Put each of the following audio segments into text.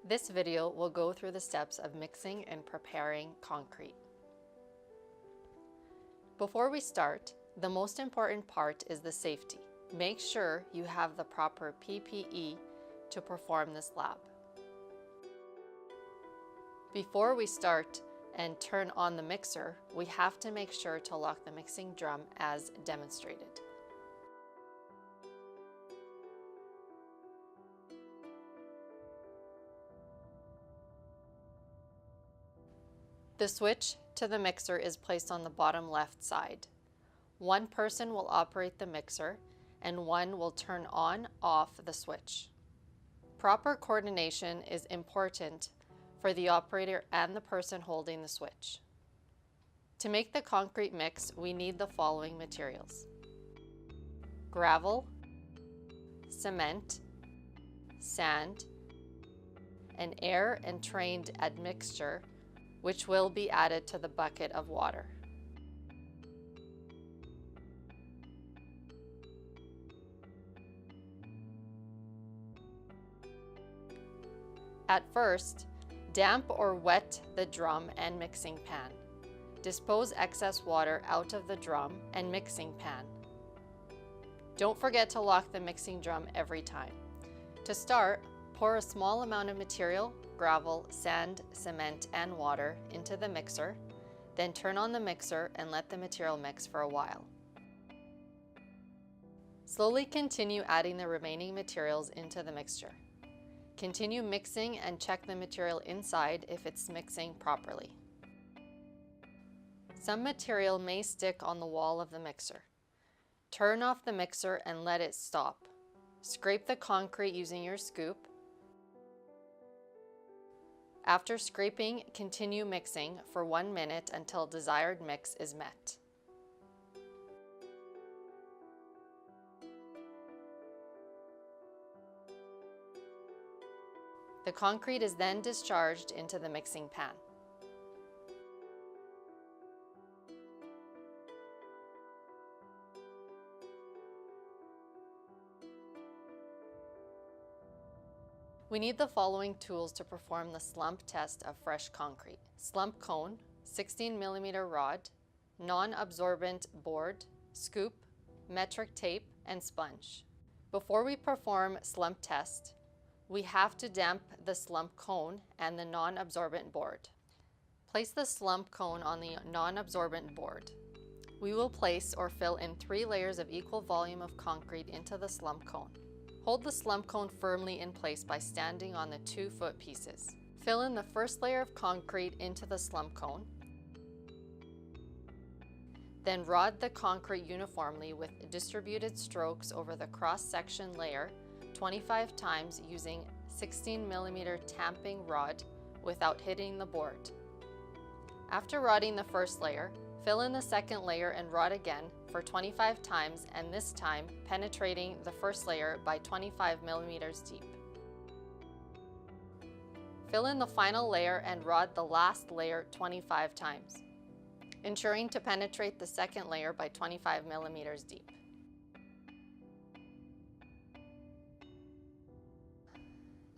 This video will go through the steps of mixing and preparing concrete. Before we start, the most important part is the safety. Make sure you have the proper PPE to perform this lab. Before we start and turn on the mixer, we have to make sure to lock the mixing drum as demonstrated. The switch to the mixer is placed on the bottom left side. One person will operate the mixer and one will turn on/off the switch. Proper coordination is important for the operator and the person holding the switch. To make the concrete mix, we need the following materials: gravel, cement, sand, an air and trained admixture, which will be added to the bucket of water. At first, damp or wet the drum and mixing pan. Dispose excess water out of the drum and mixing pan. Don't forget to lock the mixing drum every time. To start, pour a small amount of material, gravel, sand, cement, and water into the mixer, then turn on the mixer and let the material mix for a while. Slowly continue adding the remaining materials into the mixture. Continue mixing and check the material inside if it's mixing properly. Some material may stick on the wall of the mixer. Turn off the mixer and let it stop. Scrape the concrete using your scoop. After scraping, continue mixing for 1 minute until desired mix is met. The concrete is then discharged into the mixing pan. We need the following tools to perform the slump test of fresh concrete: slump cone, 16mm rod, non-absorbent board, scoop, metric tape, and sponge. Before we perform slump test, we have to damp the slump cone and the non-absorbent board. Place the slump cone on the non-absorbent board. We will place or fill in 3 layers of equal volume of concrete into the slump cone. Hold the slump cone firmly in place by standing on the 2-foot pieces. Fill in the first layer of concrete into the slump cone. Then rod the concrete uniformly with distributed strokes over the cross-section layer 25 times using 16mm tamping rod without hitting the board. After rodding the first layer, fill in the second layer and rod again for 25 times, and this time penetrating the first layer by 25mm deep. Fill in the final layer and rod the last layer 25 times, ensuring to penetrate the second layer by 25mm deep.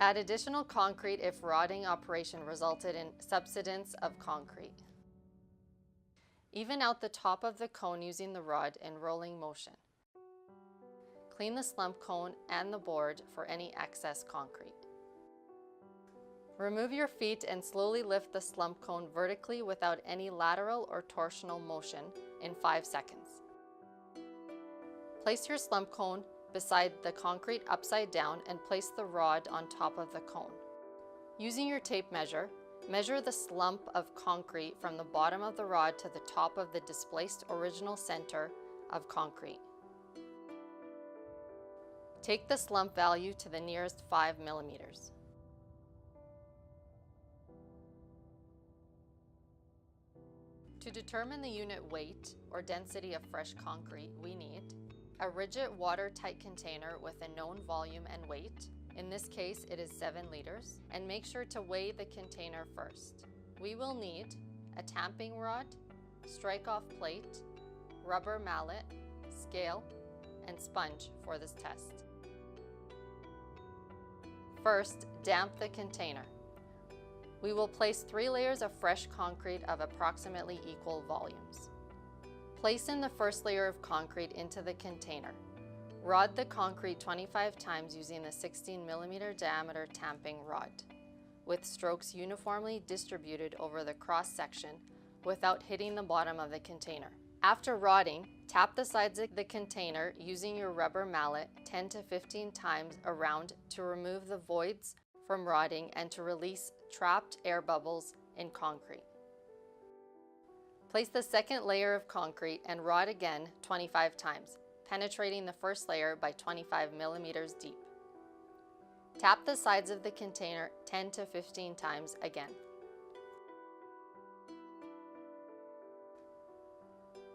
Add additional concrete if rodding operation resulted in subsidence of concrete. Even out the top of the cone using the rod in rolling motion. Clean the slump cone and the board for any excess concrete. Remove your feet and slowly lift the slump cone vertically without any lateral or torsional motion in 5 seconds. Place your slump cone beside the concrete upside down and place the rod on top of the cone. Using your tape measure, measure the slump of concrete from the bottom of the rod to the top of the displaced original center of concrete. Take the slump value to the nearest 5mm. To determine the unit weight or density of fresh concrete, we need a rigid watertight container with a known volume and weight. In this case, it is 7 liters, and make sure to weigh the container first. We will need a tamping rod, strike-off plate, rubber mallet, scale, and sponge for this test. First, damp the container. We will place 3 layers of fresh concrete of approximately equal volumes. Place in the first layer of concrete into the container. Rod the concrete 25 times using the 16mm diameter tamping rod, with strokes uniformly distributed over the cross-section without hitting the bottom of the container. After rodding, tap the sides of the container using your rubber mallet 10 to 15 times around to remove the voids from rodding and to release trapped air bubbles in concrete. Place the second layer of concrete and rod again 25 times, penetrating the first layer by 25mm deep. Tap the sides of the container 10 to 15 times again.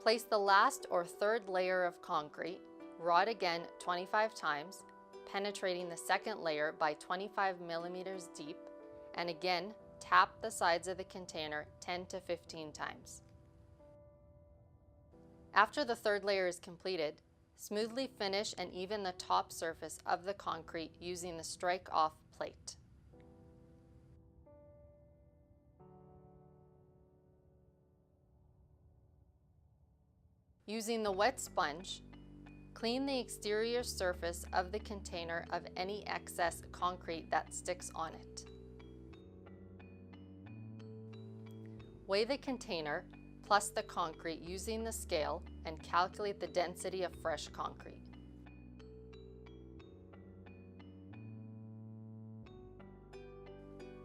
Place the last or third layer of concrete, rod again 25 times, penetrating the second layer by 25mm deep, and again tap the sides of the container 10 to 15 times. After the third layer is completed, smoothly finish and even the top surface of the concrete using the strike-off plate. Using the wet sponge, clean the exterior surface of the container of any excess concrete that sticks on it. Weigh the container plus the concrete using the scale and calculate the density of fresh concrete.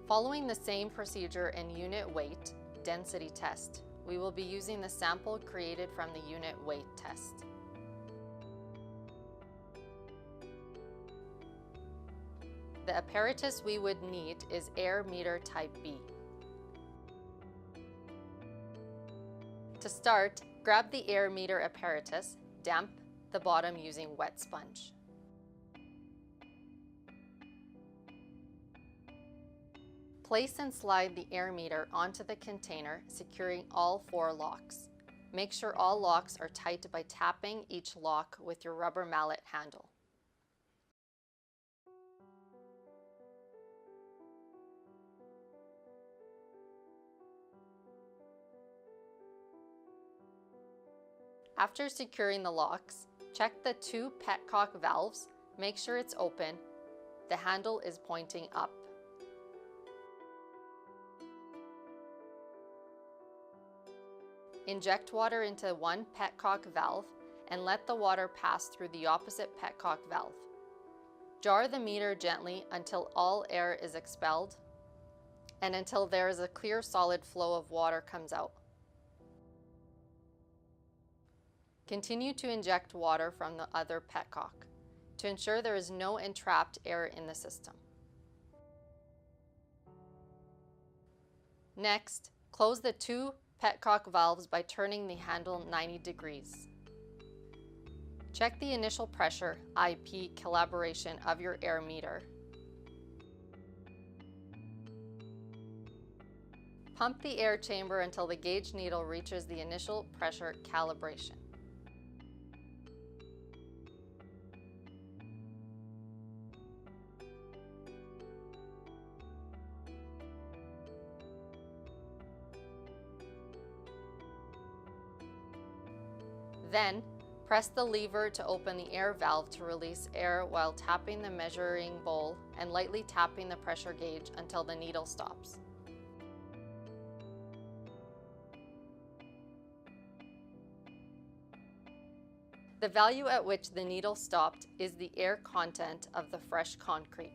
Following the same procedure in unit weight density test, we will be using the sample created from the unit weight test. The apparatus we would need is air meter type B. To start, grab the air meter apparatus, damp the bottom using wet sponge. Place and slide the air meter onto the container, securing all 4 locks. Make sure all locks are tight by tapping each lock with your rubber mallet handle. After securing the locks, check the 2 petcock valves, make sure it's open, the handle is pointing up. Inject water into 1 petcock valve and let the water pass through the opposite petcock valve. Jar the meter gently until all air is expelled and until there is a clear solid flow of water comes out. Continue to inject water from the other petcock to ensure there is no entrapped air in the system. Next, close the 2 petcock valves by turning the handle 90 degrees. Check the initial pressure, IP, calibration of your air meter. Pump the air chamber until the gauge needle reaches the initial pressure calibration. Then, press the lever to open the air valve to release air while tapping the measuring bowl and lightly tapping the pressure gauge until the needle stops. The value at which the needle stopped is the air content of the fresh concrete.